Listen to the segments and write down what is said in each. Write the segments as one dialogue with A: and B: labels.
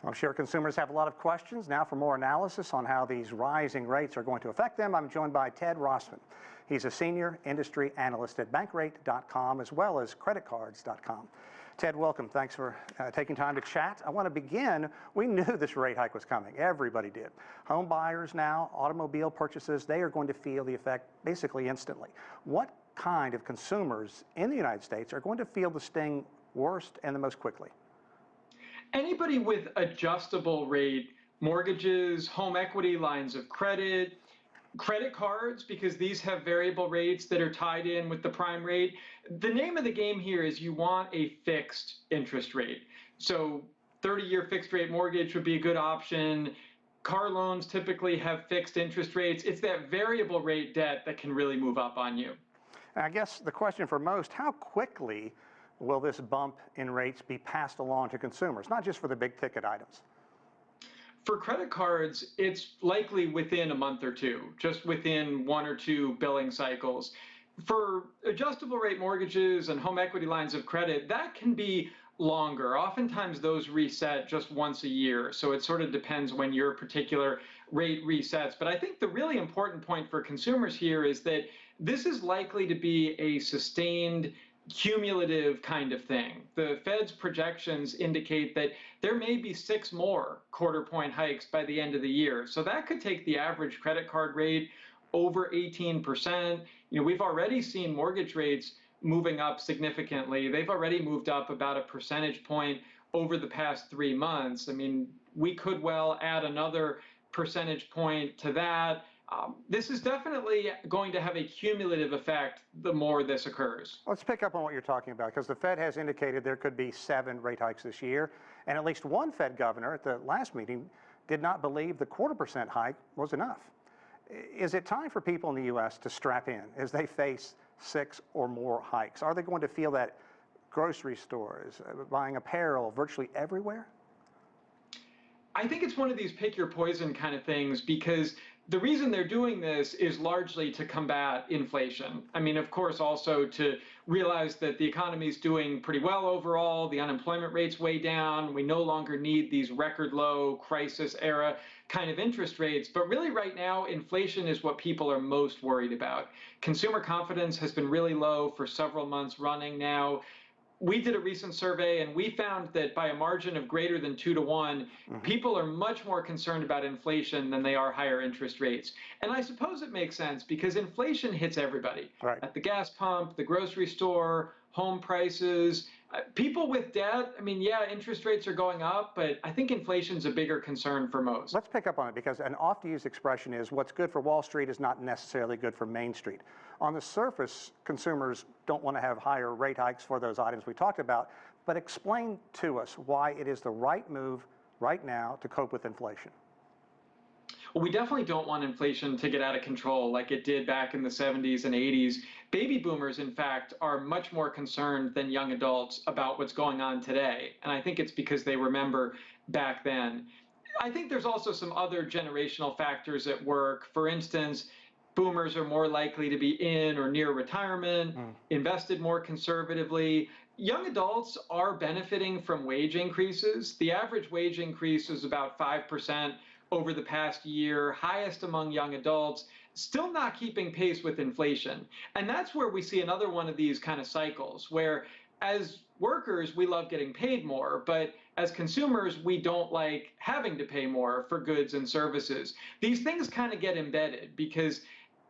A: I'm sure consumers have a lot of questions. Now for more analysis on how these rising rates are going to affect them, I'm joined by Ted Rossman. He's a senior industry analyst at bankrate.com as well as creditcards.com. Ted, welcome. Thanks for taking time to chat. I want to begin. We knew this rate hike was coming. Everybody did. Home buyers now, automobile purchases, they are going to feel the effect basically instantly. What kind of consumers in the United States are going to feel the sting worst and the most quickly?
B: Anybody with adjustable rate mortgages, home equity lines of credit, credit cards, because these have variable rates that are tied in with the prime rate. The name of the game here is you want a fixed interest rate. So 30-year fixed rate mortgage would be a good option. Car loans typically have fixed interest rates. It's that variable rate debt that can really move up on you.
A: I guess the question for most, how quickly will this bump in rates be passed along to consumers, not just for the big ticket items?
B: For credit cards, it's likely within a month or two, just within 1 or 2 billing cycles. For adjustable rate mortgages and home equity lines of credit, that can be longer. Oftentimes those reset just once a year, so it sort of depends when your particular rate resets. But I think the really important point for consumers here is that this is likely to be a sustained cumulative kind of thing. The Fed's projections indicate that there may be 6 more quarter-point hikes by the end of the year. So that could take the average credit card rate over 18%. We've already seen mortgage rates moving up significantly. They've already moved up about a percentage point over the past 3 months. I mean, we could well add another percentage point to that. This is definitely going to have a cumulative effect the more this occurs.
A: Let's pick up on what you're talking about, because the Fed has indicated there could be 7 rate hikes this year, and at least one Fed governor at the last meeting did not believe the 0.25% hike was enough. Is it time for people in the U.S. to strap in as they face 6 or more hikes? Are they going to feel that grocery stores, buying apparel virtually everywhere?
B: I think it's one of these pick your poison kind of things, because the reason they're doing this is largely to combat inflation. I mean, of course, also to realize that the economy is doing pretty well overall, the unemployment rate's way down, we no longer need these record low crisis era kind of interest rates. But really right now, inflation is what people are most worried about. Consumer confidence has been really low for several months running now. We did a recent survey and we found that by a margin of greater than 2 to 1, people are much more concerned about inflation than they are higher interest rates. And I suppose it makes sense because inflation hits everybody.
A: Right.
B: At the gas pump, the grocery store, home prices. People with debt, I mean, yeah, interest rates are going up, but I think inflation's a bigger concern for most.
A: Let's pick up on it, because an oft-used expression is what's good for Wall Street is not necessarily good for Main Street. On the surface, consumers don't want to have higher rate hikes for those items we talked about, but explain to us why it is the right move right now to cope with inflation.
B: Well, we definitely don't want inflation to get out of control like it did back in the 70s and 80s. Baby boomers, in fact, are much more concerned than young adults about what's going on today. And I think it's because they remember back then. I think there's also some other generational factors at work. For instance, boomers are more likely to be in or near retirement, invested more conservatively. Young adults are benefiting from wage increases. The average wage increase is about 5% over the past year, highest among young adults, still not keeping pace with inflation. And that's where we see another one of these kind of cycles, where as workers, we love getting paid more, but as consumers, we don't like having to pay more for goods and services. These things kind of get embedded because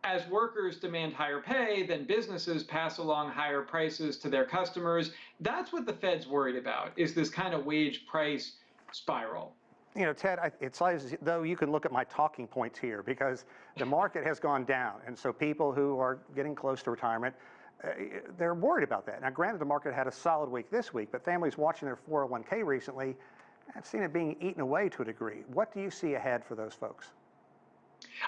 B: as workers demand higher pay, then businesses pass along higher prices to their customers. That's what the Fed's worried about, is this kind of wage price spiral.
A: You know, Ted, it's as though you can look at my talking points here, because the market has gone down. And so people who are getting close to retirement, they're worried about that. Now, granted, the market had a solid week this week, but families watching their 401k recently have seen it being eaten away to a degree. What do you see ahead for those folks?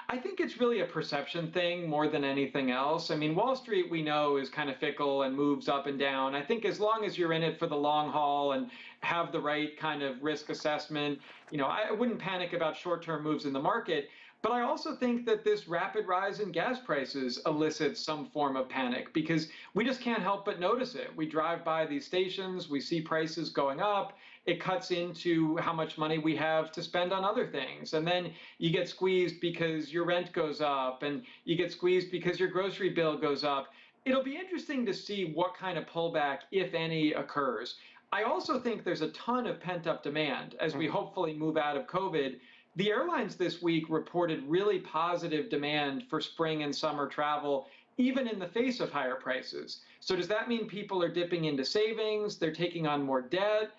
B: I think it's really a perception thing more than anything else. I mean, Wall Street, we know, is kind of fickle and moves up and down. I think as long as you're in it for the long haul and have the right kind of risk assessment, I wouldn't panic about short-term moves in the market. But I also think that this rapid rise in gas prices elicits some form of panic because we just can't help but notice it. We drive by these stations, we see prices going up, it cuts into how much money we have to spend on other things. And then you get squeezed because your rent goes up, and you get squeezed because your grocery bill goes up. It'll be interesting to see what kind of pullback, if any, occurs. I also think there's a ton of pent-up demand as we hopefully move out of COVID. The airlines this week reported really positive demand for spring and summer travel, even in the face of higher prices. So does that mean people are dipping into savings? They're taking on more debt?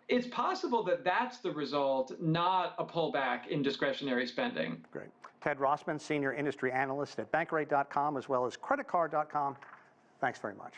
B: It's possible that that's the result, not a pullback in discretionary spending.
A: Great. Ted Rossman, Senior Industry Analyst at Bankrate.com as well as CreditCard.com. Thanks very much.